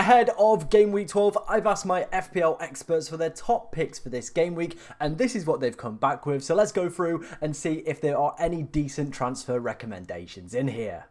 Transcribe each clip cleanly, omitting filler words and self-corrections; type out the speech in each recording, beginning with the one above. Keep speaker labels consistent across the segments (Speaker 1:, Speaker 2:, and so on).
Speaker 1: Ahead of Game Week 12, I've asked my FPL experts for their top picks for this game week, and this is what they've come back with. So let's go through and see if there are any decent transfer recommendations in here.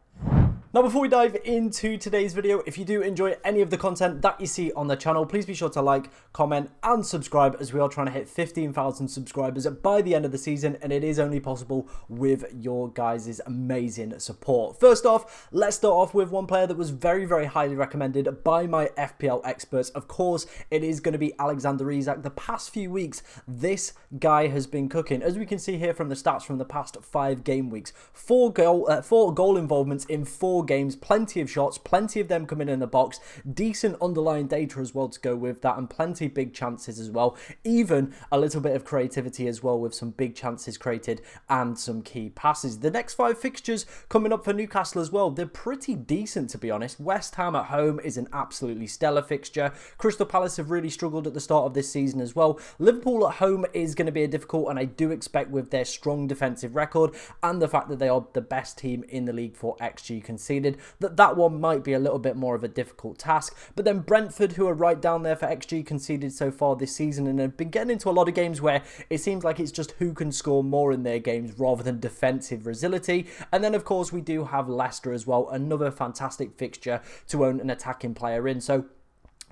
Speaker 1: Now, before we dive into today's video, if you do enjoy any of the content that you see on the channel, please be sure to like, comment, and subscribe, as we are trying to hit 15,000 subscribers by the end of the season, and it is only possible with your guys' amazing support. First off, let's start off with one player that was very, very highly recommended by my FPL experts. Of course, it is going to be Alexander Isak. The past few weeks, this guy has been cooking. As we can see here from the stats from the past 5 game weeks, 4 goal involvements in 4 games, plenty of shots, plenty of them coming in the box, decent underlying data as well to go with that, and plenty big chances as well, even a little bit of creativity as well with some big chances created and some key passes. The next 5 fixtures coming up for Newcastle as well, they're pretty decent, to be honest. West Ham at home is an absolutely stellar fixture. Crystal Palace have really struggled at the start of this season as well. Liverpool at home is going to be a difficult, and I do expect with their strong defensive record and the fact that they are the best team in the league for XG conceded, that one might be a little bit more of a difficult task. But then Brentford, who are right down there for XG conceded so far this season, and have been getting into a lot of games where it seems like it's just who can score more in their games rather than defensive resiliency. And then of course we do have Leicester as well, another fantastic fixture to own an attacking player in. So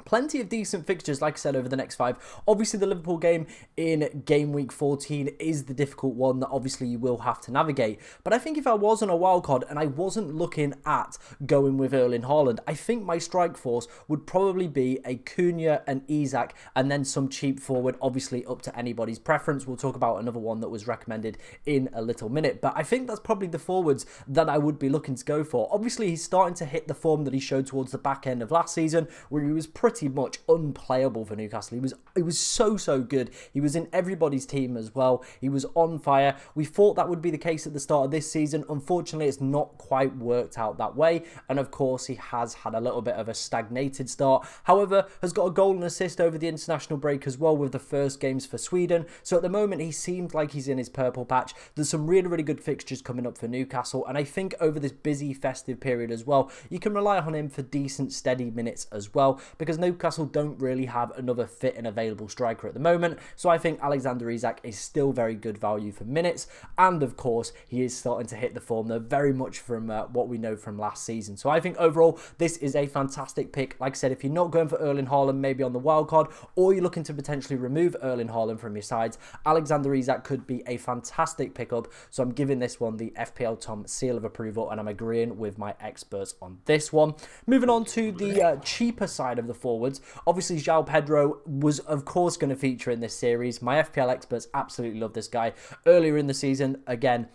Speaker 1: plenty of decent fixtures, like I said, over the next 5. Obviously, the Liverpool game in game week 14 is the difficult one that obviously you will have to navigate. But I think if I was on a wildcard and I wasn't looking at going with Erling Haaland, I think my strike force would probably be a Cunha and Isak, and then some cheap forward, obviously up to anybody's preference. We'll talk about another one that was recommended in a little minute. But I think that's probably the forwards that I would be looking to go for. Obviously, he's starting to hit the form that he showed towards the back end of last season, where he was pretty much unplayable for Newcastle. He was so good. He was in everybody's team as well. He was on fire. We thought that would be the case at the start of this season. Unfortunately, it's not quite worked out that way, and of course he has had a little bit of a stagnated start. However, has got a goal and assist over the international break as well with the first games for Sweden. So at the moment he seems like he's in his purple patch. There's some really good fixtures coming up for Newcastle, and I think over this busy festive period as well, you can rely on him for decent steady minutes as well, because Newcastle don't really have another fit and available striker at the moment. So I think Alexander Isak is still very good value for minutes, and of course he is starting to hit the form though, very much from what we know from last season. So I think overall this is a fantastic pick. Like I said, if you're not going for Erling Haaland maybe on the wild card, or you're looking to potentially remove Erling Haaland from your sides, Alexander Isak could be a fantastic pickup. So I'm giving this one the FPL Tom seal of approval, and I'm agreeing with my experts on this one. Moving on to the cheaper side of the forwards, obviously João Pedro was of course going to feature in this series. My FPL experts absolutely love this guy. Earlier in the season, again,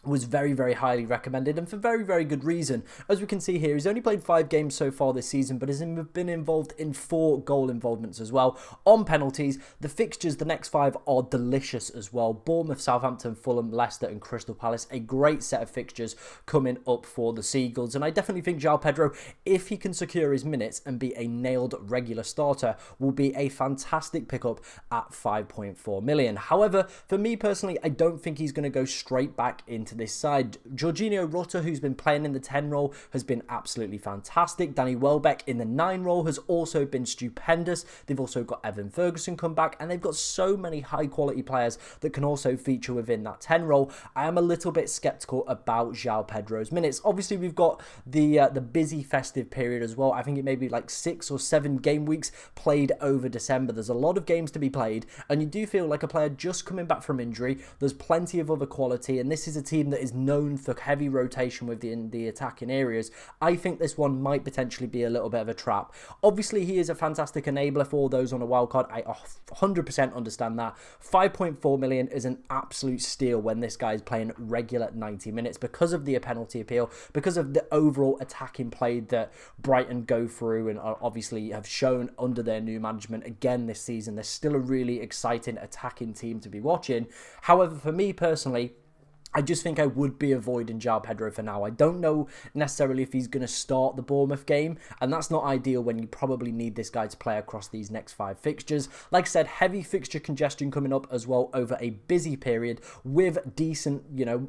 Speaker 1: was very highly recommended, and for very good reason. As we can see here, he's only played 5 games so far this season, but has been involved in 4 goal involvements as well on penalties. The fixtures, the next 5, are delicious as well. Bournemouth, Southampton, Fulham, Leicester and Crystal Palace, a great set of fixtures coming up for the Seagulls. And I definitely think João Pedro, if he can secure his minutes and be a nailed regular starter, will be a fantastic pickup at 5.4 million. However, for me personally, I don't think he's going to go straight back into this side. Jorginho Rutter, who's been playing in the 10 role, has been absolutely fantastic. Danny Welbeck in the 9 role has also been stupendous. They've also got Evan Ferguson come back, and they've got so many high quality players that can also feature within that 10 role. I am a little bit skeptical about João Pedro's minutes. Obviously, we've got the busy festive period as well. I think it may be like 6 or 7 game weeks played over December. There's a lot of games to be played, and you do feel like a player just coming back from injury. There's plenty of other quality, and this is a team that is known for heavy rotation within the attacking areas. I think this one might potentially be a little bit of a trap. Obviously, he is a fantastic enabler for those on a wildcard. I 100% understand that. 5.4 million is an absolute steal when this guy is playing regular 90 minutes because of the penalty appeal, because of the overall attacking play that Brighton go through and obviously have shown under their new management again this season. They're still a really exciting attacking team to be watching. However, for me personally, I just think I would be avoiding João Pedro for now. I don't know necessarily if he's going to start the Bournemouth game, and that's not ideal when you probably need this guy to play across these next 5 fixtures. Like I said, heavy fixture congestion coming up as well over a busy period with decent,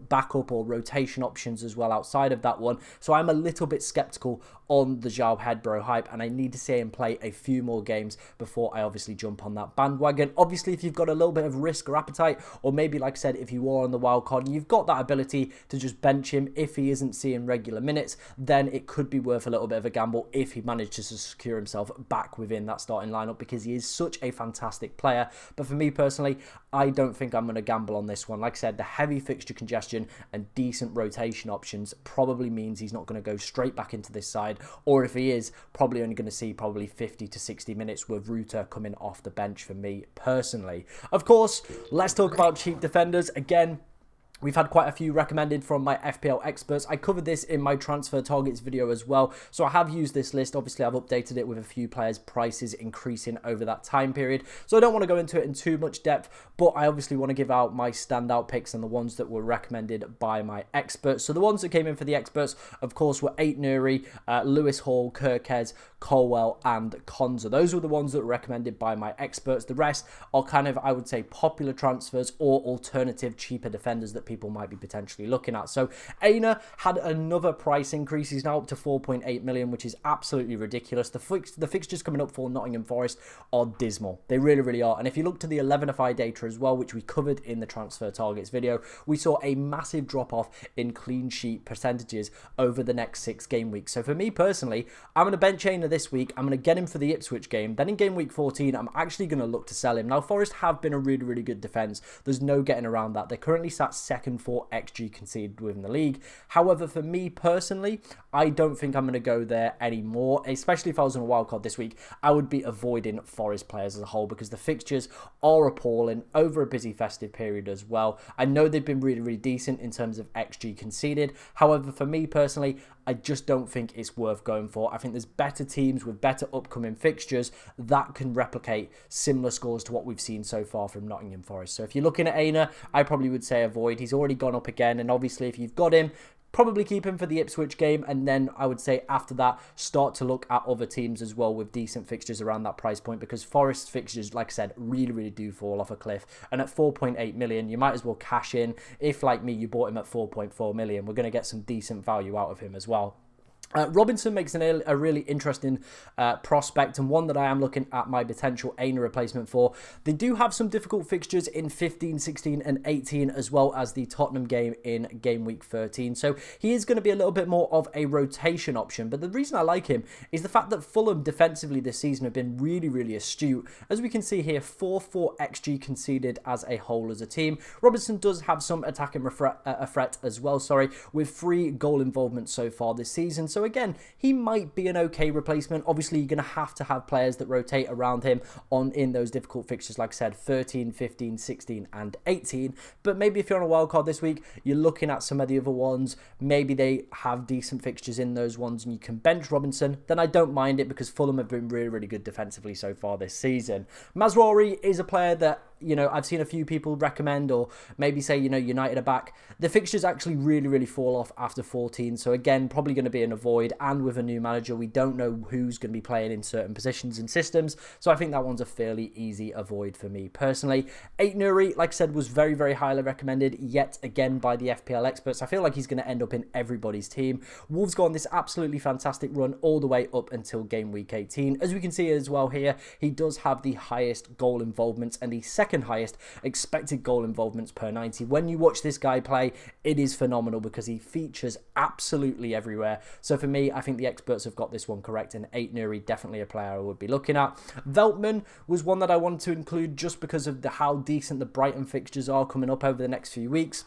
Speaker 1: backup or rotation options as well outside of that one. So I'm a little bit skeptical on the João Pedro hype, and I need to see him play a few more games before I obviously jump on that bandwagon. Obviously, if you've got a little bit of risk or appetite, or maybe, like I said, if you are on the wild card and you've got that ability to just bench him if he isn't seeing regular minutes, then it could be worth a little bit of a gamble if he manages to secure himself back within that starting lineup, because he is such a fantastic player. But for me personally, I don't think I'm going to gamble on this one. Like I said, the heavy fixture congestion and decent rotation options probably means he's not going to go straight back into this side, or if he is, probably only going to see probably 50 to 60 minutes with Ruta coming off the bench for me personally. Of course, let's talk about cheap defenders. Again, we've had quite a few recommended from my FPL experts. I covered this in my transfer targets video as well. So I have used this list. Obviously, I've updated it with a few players' prices increasing over that time period. So I don't want to go into it in too much depth, but I obviously want to give out my standout picks and the ones that were recommended by my experts. So the ones that came in for the experts, of course, were Aït-Nouri, Lewis Hall, Kirkez, Colwell, and Konza. Those were the ones that were recommended by my experts. The rest are kind of, I would say, popular transfers or alternative cheaper defenders that people might be potentially looking at. So Aina had another price increase. He's now up to 4.8 million, which is absolutely ridiculous. The fixtures coming up for Nottingham Forest are dismal. They really, really are. And if you look to the 11FI data as well, which we covered in the transfer targets video, we saw a massive drop off in clean sheet percentages over the next 6 game weeks. So for me personally, I'm going to bench Aina this week. I'm going to get him for the Ipswich game. Then in game week 14, I'm actually going to look to sell him. Now, Forest have been a really, really good defence. There's no getting around that. They're currently sat second for XG conceded within the league. However, for me personally, I don't think I'm going to go there anymore, especially if I was on a wildcard this week. I would be avoiding Forest players as a whole because the fixtures are appalling over a busy festive period as well. I know they've been really, really decent in terms of XG conceded. However, for me personally, I just don't think it's worth going for. I think there's better teams with better upcoming fixtures that can replicate similar scores to what we've seen so far from Nottingham Forest. So if you're looking at Aina, I probably would say avoid. He's already gone up again, and obviously if you've got him, probably keep him for the Ipswich game, and then I would say after that, start to look at other teams as well with decent fixtures around that price point, because Forest's fixtures, like I said, really, really do fall off a cliff. And at 4.8 million, you might as well cash in. If, like me, you bought him at 4.4 million, we're going to get some decent value out of him as well. Robinson makes a really interesting prospect, and one that I am looking at my potential Aina replacement for. They do have some difficult fixtures in 15, 16 and 18, as well as the Tottenham game in game week 13. So he is going to be a little bit more of a rotation option. But the reason I like him is the fact that Fulham defensively this season have been really, really astute. As we can see here, 4-4 XG conceded as a whole as a team. Robinson does have some attacking threat as well, with 3 goal involvements so far this season. So again, he might be an okay replacement. Obviously, you're going to have players that rotate around him in those difficult fixtures, like I said, 13, 15, 16 and 18. But maybe if you're on a wild card this week, you're looking at some of the other ones. Maybe they have decent fixtures in those ones and you can bench Robinson. Then I don't mind it because Fulham have been really, really good defensively so far this season. Mazraoui is a player that, I've seen a few people recommend, or maybe say, United are back. The fixtures actually really, really fall off after 14. So again, probably going to be an avoid. And with a new manager, we don't know who's going to be playing in certain positions and systems. So I think that one's a fairly easy avoid for me personally. Aït-Nouri, like I said, was very, very highly recommended yet again by the FPL experts. I feel like he's going to end up in everybody's team. Wolves go on this absolutely fantastic run all the way up until game week 18. As we can see as well here, he does have the highest goal involvements and the second highest expected goal involvements per 90. When you watch this guy play, it is phenomenal because he features absolutely everywhere. So for me, I think the experts have got this one correct, and Aït-Nouri definitely a player I would be looking at. Veltman was one that I wanted to include just because of how decent the Brighton fixtures are coming up over the next few weeks.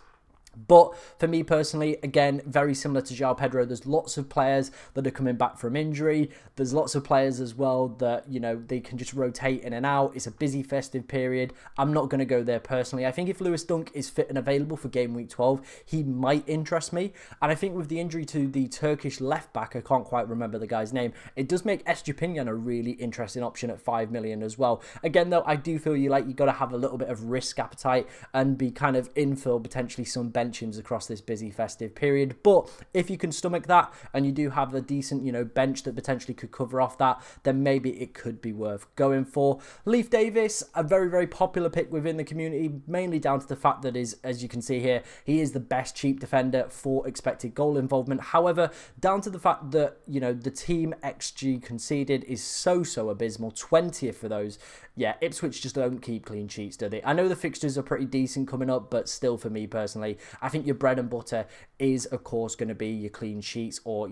Speaker 1: But for me personally, again, very similar to João Pedro, there's lots of players that are coming back from injury. There's lots of players as well that, they can just rotate in and out. It's a busy festive period. I'm not going to go there personally. I think if Lewis Dunk is fit and available for game week 12, he might interest me. And I think with the injury to the Turkish left back, I can't quite remember the guy's name, it does make Estupinian a really interesting option at 5 million as well. Again, though, I do feel you got to have a little bit of risk appetite and be kind of in for potentially some benefit benchings across this busy festive period. But if you can stomach that and you do have a decent, bench that potentially could cover off that, then maybe it could be worth going for. Leif Davis, a very, very popular pick within the community, mainly down to the fact that as you can see here, he is the best cheap defender for expected goal involvement. However, down to the fact that, the team XG conceded is so abysmal, 20th for those. Yeah, Ipswich just don't keep clean sheets, do they? I know the fixtures are pretty decent coming up, but still for me personally, I think your bread and butter is, of course, going to be your clean sheets or,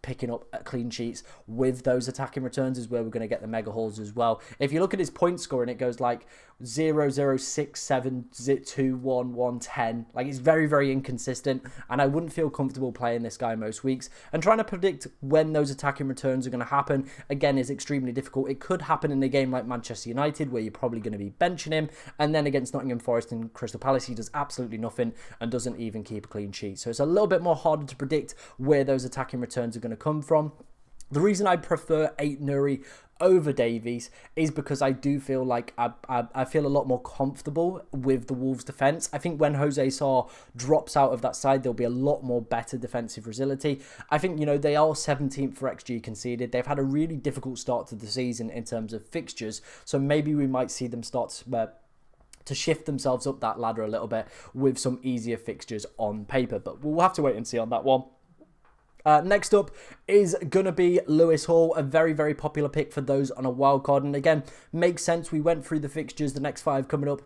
Speaker 1: picking up clean sheets with those attacking returns is where we're going to get the mega hauls as well. If you look at his point scoring, it goes like 0, 0, 6, 7, 2, 1, 1, 10. Like, it's very, very inconsistent, and I wouldn't feel comfortable playing this guy most weeks. And trying to predict when those attacking returns are going to happen, again, is extremely difficult. It could happen in a game like Manchester United, where you're probably going to be benching him, and then against Nottingham Forest and Crystal Palace, he does absolutely nothing and doesn't even keep a clean sheet. So it's a little bit more harder to predict where those attacking returns are going to come from. The reason I prefer 8 Nuri over Davies is because I do feel like I feel a lot more comfortable with the Wolves defence. I think when Jose Sarr drops out of that side, there'll be a lot more better defensive resiliency. I think, they are 17th for XG conceded. They've had a really difficult start to the season in terms of fixtures, so maybe we might see them start to shift themselves up that ladder a little bit with some easier fixtures on paper, but we'll have to wait and see on that one. Next up is going to be Lewis Hall, a very, very popular pick for those on a wild card. And again, makes sense. We went through the fixtures. The next 5 coming up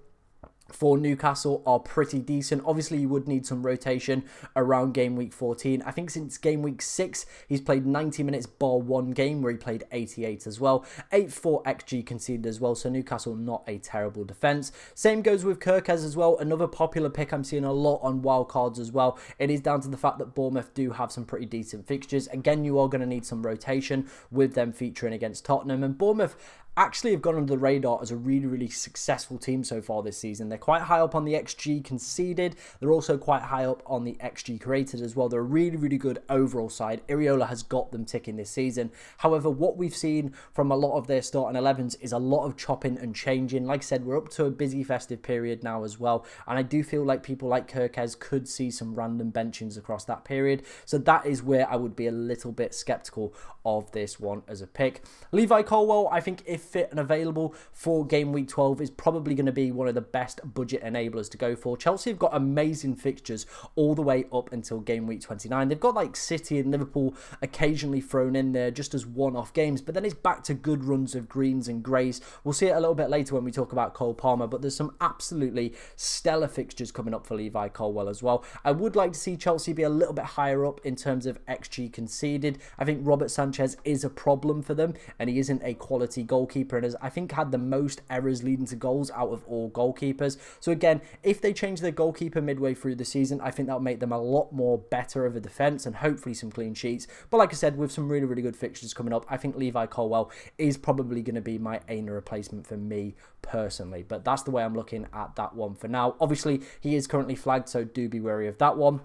Speaker 1: for Newcastle are pretty decent. Obviously, you would need some rotation around game week 14. I think since game week 6, he's played 90 minutes bar one game where he played 88 as well. 8-4 XG conceded as well, so Newcastle not a terrible defence. Same goes with Kirkes as well. Another popular pick I'm seeing a lot on wildcards as well. It is down to the fact that Bournemouth do have some pretty decent fixtures. Again, you are going to need some rotation with them featuring against Tottenham, and Bournemouth actually have gone under the radar as a really, really successful team so far this season. They're quite high up on the XG conceded. They're also quite high up on the XG created as well. They're a really, really good overall side. Iriola has got them ticking this season. However, what we've seen from a lot of their starting 11s is a lot of chopping and changing. Like I said, we're up to a busy festive period now as well. And I do feel like people like Kirkes could see some random benchings across that period. So that is where I would be a little bit skeptical of this one as a pick. Levi Colwill, I think if fit and available for game week 12, is probably going to be one of the best budget enablers to go for. Chelsea have got amazing fixtures all the way up until game week 29. They've got like City and Liverpool occasionally thrown in there just as one-off games, but then it's back to good runs of greens and greys. We'll see it a little bit later when we talk about Cole Palmer, but there's some absolutely stellar fixtures coming up for Levi Colwill as well. I would like to see Chelsea be a little bit higher up in terms of XG conceded. I think Robert Sanchez is a problem for them, and he isn't a quality goalkeeper, and has, I think, had the most errors leading to goals out of all goalkeepers. So again, if they change their goalkeeper midway through the season, I think that'll make them a lot more better of a defence and hopefully some clean sheets. But like I said, with some really, really good fixtures coming up, I think Levi Colwill is probably going to be my Aina replacement for me personally. But that's the way I'm looking at that one for now. Obviously, he is currently flagged, so do be wary of that one.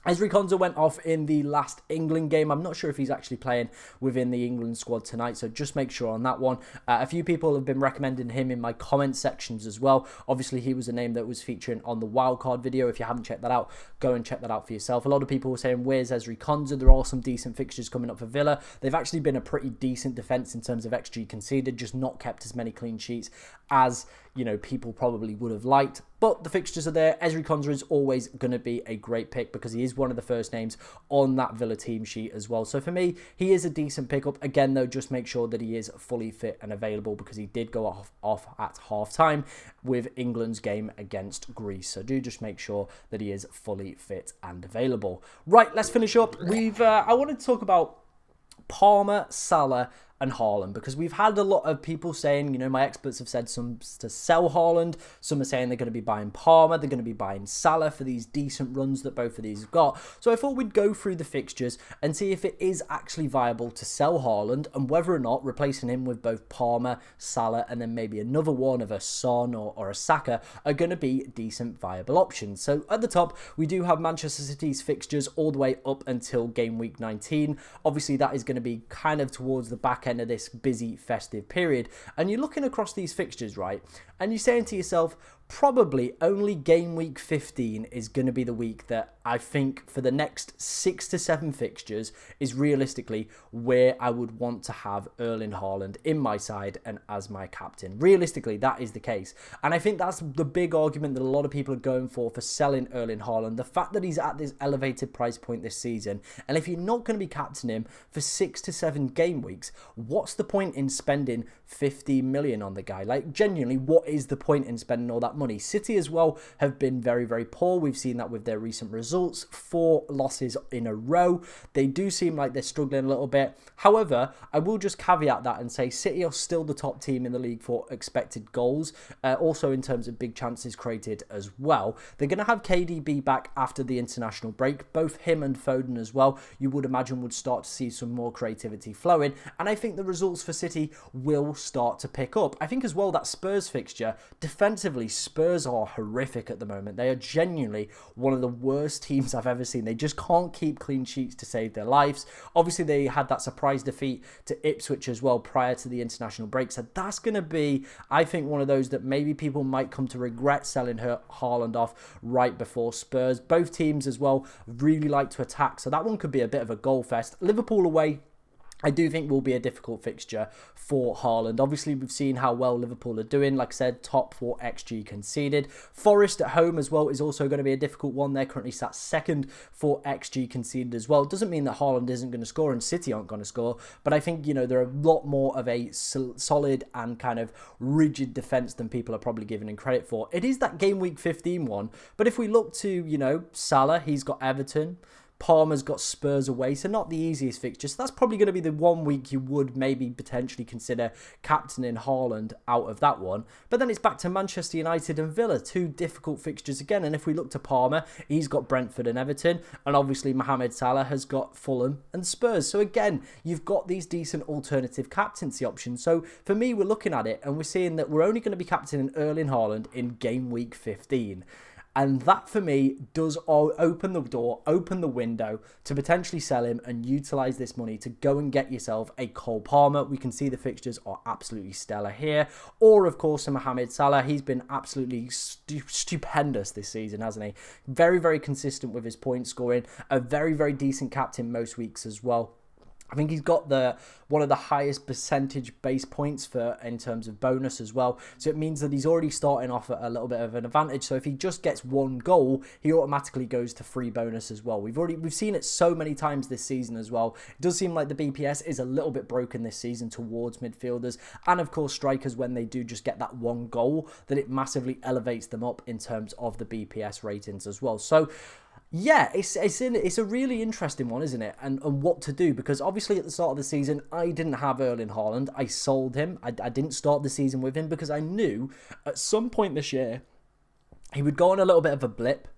Speaker 1: Ezri Konsa went off in the last England game. I'm not sure if he's actually playing within the England squad tonight, so just make sure on that one. A few people have been recommending him in my comment sections as well. Obviously, he was a name that was featuring on the wildcard video. If you haven't checked that out, go and check that out for yourself. A lot of people were saying, where's Ezri Konsa? There are some decent fixtures coming up for Villa. They've actually been a pretty decent defence in terms of XG conceded, just not kept as many clean sheets as, people probably would have liked. But the fixtures are there. Ezri Konsa is always going to be a great pick because he is one of the first names on that Villa team sheet as well. So for me, he is a decent pickup. Again, though, just make sure that he is fully fit and available because he did go off at half-time with England's game against Greece. So do just make sure that he is fully fit and available. Right, let's finish up. I wanted to talk about Palmer, Salah, and Haaland, because we've had a lot of people saying, my experts have said some to sell Haaland, some are saying they're going to be buying Palmer, they're going to be buying Salah for these decent runs that both of these have got. So I thought we'd go through the fixtures and see if it is actually viable to sell Haaland and whether or not replacing him with both Palmer, Salah, and then maybe another one of a Son or a Saka are going to be decent viable options. So at the top, we do have Manchester City's fixtures all the way up until game week 19. Obviously, that is going to be kind of towards the back end of this busy festive period, and you're looking across these fixtures, right, and you're saying to yourself, probably only game week 15 is going to be the week that I think for the next 6 to 7 fixtures is realistically where I would want to have Erling Haaland in my side and as my captain. Realistically, that is the case. And I think that's the big argument that a lot of people are going for selling Erling Haaland. The fact that he's at this elevated price point this season. And if you're not going to be captaining him for 6 to 7 game weeks, what's the point in spending 50 million on the guy? Like, genuinely, what is the point in spending all that money? City as well have been very, very poor. We've seen that with their recent results. 4 losses in a row. They do seem like they're struggling a little bit. However, I will just caveat that and say City are still the top team in the league for expected goals. Also in terms of big chances created as well. They're going to have KDB back after the international break. Both him and Foden as well, you would imagine would start to see some more creativity flowing. And I think the results for City will start to pick up. I think as well that Spurs fixture, defensively, Spurs are horrific at the moment. They are genuinely one of the worst teams I've ever seen. They just can't keep clean sheets to save their lives. Obviously, they had that surprise defeat to Ipswich as well prior to the international break. So that's going to be, I think, one of those that maybe people might come to regret selling Haaland off right before Spurs. Both teams as well really like to attack. So that one could be a bit of a goal fest. Liverpool away, I do think will be a difficult fixture for Haaland. Obviously, we've seen how well Liverpool are doing. Like I said, top 4 XG conceded. Forest at home as well is also going to be a difficult one. They're currently sat second for XG conceded as well. It doesn't mean that Haaland isn't going to score and City aren't going to score. But I think, you know, they're a lot more of a solid and kind of rigid defence than people are probably giving him credit for. It is that game week 15 one. But if we look to, you know, Salah, he's got Everton. Palmer's got Spurs away, so not the easiest fixture. So that's probably going to be the one week you would maybe potentially consider captaining Haaland out of that one. But then it's back to Manchester United and Villa, 2 difficult fixtures again. And if we look to Palmer, he's got Brentford and Everton. And obviously Mohamed Salah has got Fulham and Spurs. So again, you've got these decent alternative captaincy options. So for me, we're looking at it and we're seeing that we're only going to be captaining Erling Haaland in game week 15. And that, for me, does open the door, open the window to potentially sell him and utilise this money to go and get yourself a Cole Palmer. We can see the fixtures are absolutely stellar here. Or, of course, a Mohamed Salah. He's been absolutely stupendous this season, hasn't he? Very, very consistent with his point scoring. A very, very decent captain most weeks as well. I think he's got one of the highest percentage base points in terms of bonus as well. So it means that he's already starting off at a little bit of an advantage. So if he just gets 1 goal, he automatically goes to free bonus as well. We've seen it so many times this season as well. It does seem like the BPS is a little bit broken this season towards midfielders and of course strikers when they do just get that 1 goal, that it massively elevates them up in terms of the BPS ratings as well. So yeah, it's a really interesting one, isn't it? And what to do, because obviously at the start of the season, I didn't have Erling Haaland. I sold him. I didn't start the season with him because I knew at some point this year, he would go on a little bit of a blip.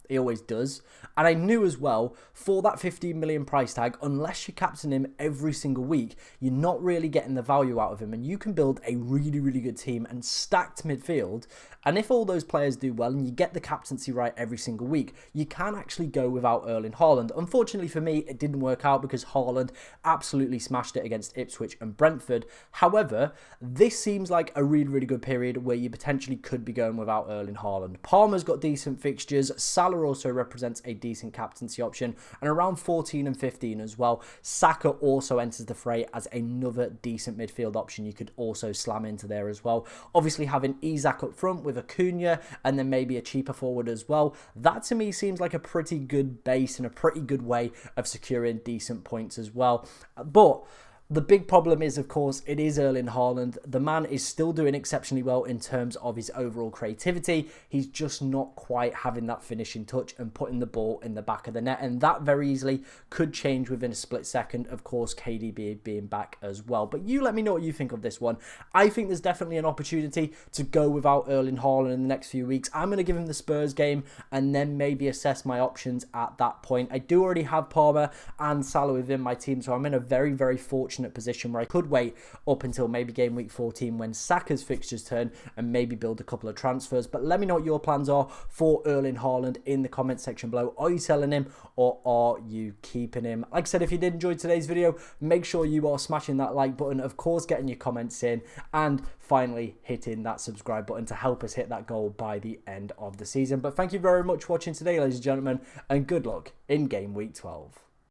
Speaker 1: He always does. And I knew as well, for that 15 million price tag, unless you captain him every single week, you're not really getting the value out of him. And you can build a really, really good team and stacked midfield. And if all those players do well and you get the captaincy right every single week, you can actually go without Erling Haaland. Unfortunately for me, it didn't work out because Haaland absolutely smashed it against Ipswich and Brentford. However, this seems like a really, really good period where you potentially could be going without Erling Haaland. Palmer's got decent fixtures. Salah also represents a decent captaincy option, and around 14 and 15 as well. Saka also enters the fray as another decent midfield option you could also slam into there as well. Obviously having Isak up front with Acuna and then maybe a cheaper forward as well, that to me seems like a pretty good base and a pretty good way of securing decent points as well. But the big problem is, of course, it is Erling Haaland. The man is still doing exceptionally well in terms of his overall creativity. He's just not quite having that finishing touch and putting the ball in the back of the net. And that very easily could change within a split second. Of course, KDB being back as well. But you let me know what you think of this one. I think there's definitely an opportunity to go without Erling Haaland in the next few weeks. I'm going to give him the Spurs game and then maybe assess my options at that point. I do already have Palmer and Salah within my team, so I'm in a very, very fortunate fortunate position where I could wait up until maybe game week 14 when Saka's fixtures turn and maybe build a couple of transfers. But let me know what your plans are for Erling Haaland in the comment section below. Are you selling him or are you keeping him? Like I said, if you did enjoy today's video, make sure you are smashing that like button, of course getting your comments in, and finally hitting that subscribe button to help us hit that goal by the end of the season. But thank you very much for watching today, ladies and gentlemen, and good luck in game week 12.